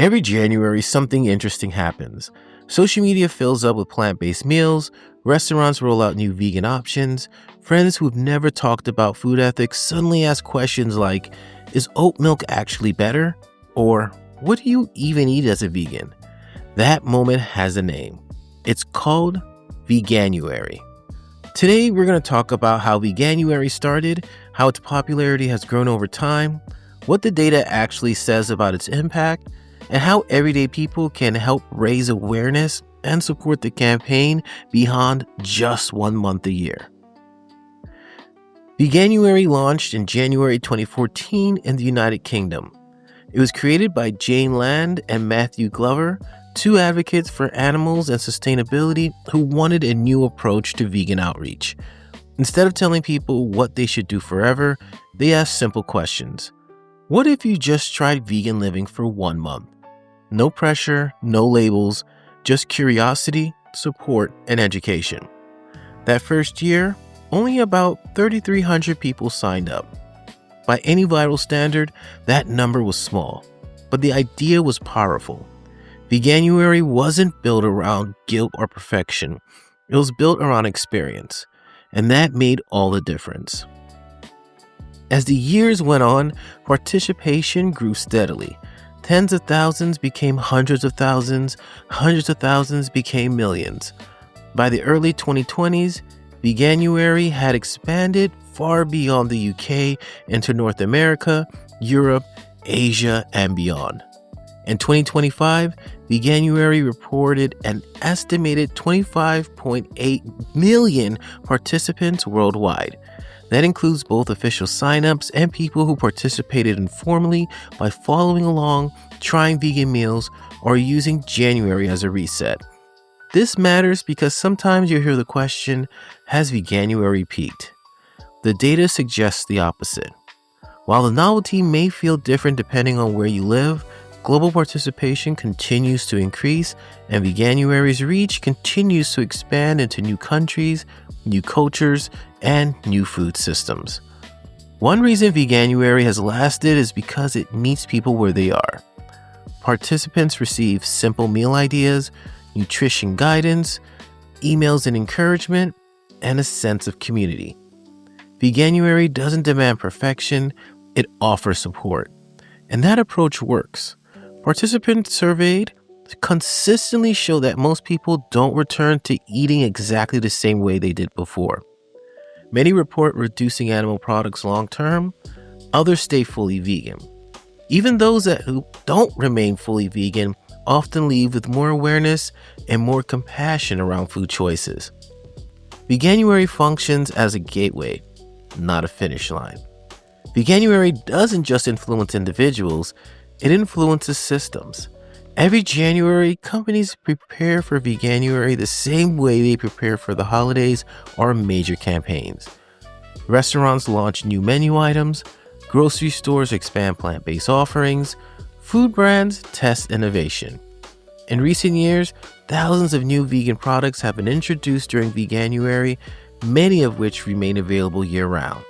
Every January, something interesting happens. Social media fills up with plant-based meals, restaurants roll out new vegan options, friends who've never talked about food ethics suddenly ask questions like, is oat milk actually better? Or, what do you even eat as a vegan? That moment has a name. It's called Veganuary. Today, we're going to talk about how Veganuary started, how its popularity has grown over time, what the data actually says about its impact, and how everyday people can help raise awareness and support the campaign beyond just 1 month a year. Veganuary launched in January 2014 in the United Kingdom. It was created by Jane Land and Matthew Glover, two advocates for animals and sustainability who wanted a new approach to vegan outreach. Instead of telling people what they should do forever, they asked simple questions. What if you just tried vegan living for 1 month? No pressure, no labels, just curiosity, support, and education. That first year, only about 3,300 people signed up. By any viral standard, that number was small, but the idea was powerful. Veganuary wasn't built around guilt or perfection. It was built around experience, and that made all the difference. As the years went on, participation grew steadily. Tens of thousands became hundreds of thousands became millions. By the early 2020s, Veganuary had expanded far beyond the UK into North America, Europe, Asia, and beyond. In 2025, Veganuary reported an estimated 25.8 million participants worldwide. That includes both official signups and people who participated informally by following along, trying vegan meals, or using January as a reset. This matters because sometimes you hear the question, has Veganuary peaked? The data suggests the opposite. While the novelty may feel different depending on where you live, global participation continues to increase, and Veganuary's reach continues to expand into new countries, new cultures, and new food systems. One reason Veganuary has lasted is because it meets people where they are. Participants receive simple meal ideas, nutrition guidance, emails and encouragement, and a sense of community. Veganuary doesn't demand perfection, it offers support. And that approach works. Participants surveyed consistently show that most people don't return to eating exactly the same way they did before. Many report reducing animal products long term, others stay fully vegan. Even those who don't remain fully vegan often leave with more awareness and more compassion around food choices. Veganuary functions as a gateway, not a finish line. Veganuary doesn't just influence individuals, it influences systems. Every January, companies prepare for Veganuary the same way they prepare for the holidays or major campaigns. Restaurants launch new menu items, grocery stores expand plant-based offerings, food brands test innovation. In recent years, thousands of new vegan products have been introduced during Veganuary, many of which remain available year-round.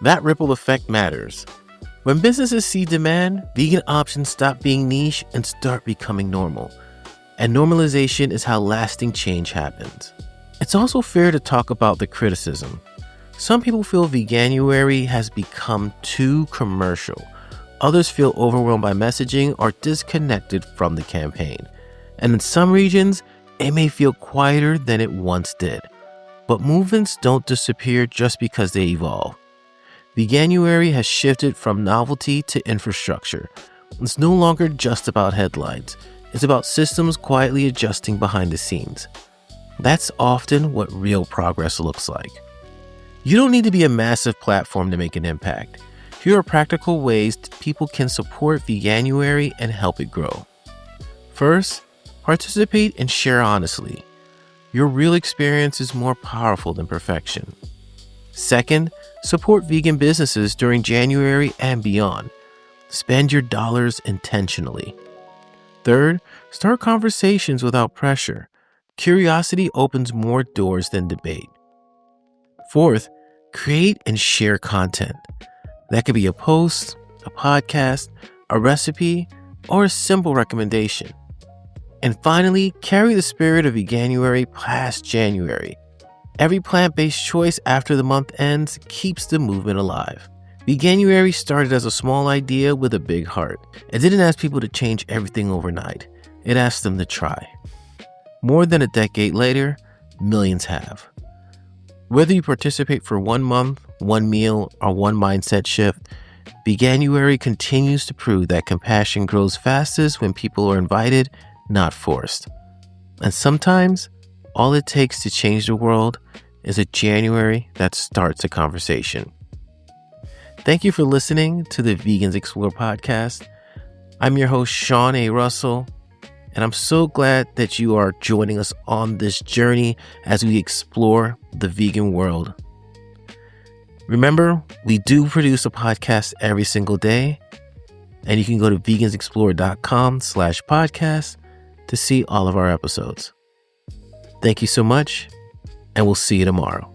That ripple effect matters. When businesses see demand, vegan options stop being niche and start becoming normal. And normalization is how lasting change happens. It's also fair to talk about the criticism. Some people feel Veganuary has become too commercial. Others feel overwhelmed by messaging or disconnected from the campaign. And in some regions, it may feel quieter than it once did. But movements don't disappear just because they evolve. Veganuary has shifted from novelty to infrastructure. It's no longer just about headlines. It's about systems quietly adjusting behind the scenes. That's often what real progress looks like. You don't need to be a massive platform to make an impact. Here are practical ways people can support Veganuary and help it grow. First, participate and share honestly. Your real experience is more powerful than perfection. Second, support vegan businesses during January and beyond. Spend your dollars intentionally. Third, start conversations without pressure. Curiosity opens more doors than debate. Fourth, create and share content. That could be a post, a podcast, a recipe, or a simple recommendation. And finally, carry the spirit of Veganuary past January. Every plant-based choice after the month ends keeps the movement alive. Veganuary started as a small idea with a big heart. It didn't ask people to change everything overnight. It asked them to try. More than a decade later, millions have. Whether you participate for 1 month, 1 meal, or 1 mindset shift, Veganuary continues to prove that compassion grows fastest when people are invited, not forced. And sometimes, all it takes to change the world is a January that starts a conversation. Thank you for listening to the Vegans Explore podcast. I'm your host, Sean A. Russell, and I'm so glad that you are joining us on this journey as we explore the vegan world. Remember, we do produce a podcast every single day, and you can go to vegansexplore.com/podcast to see all of our episodes. Thank you so much, and we'll see you tomorrow.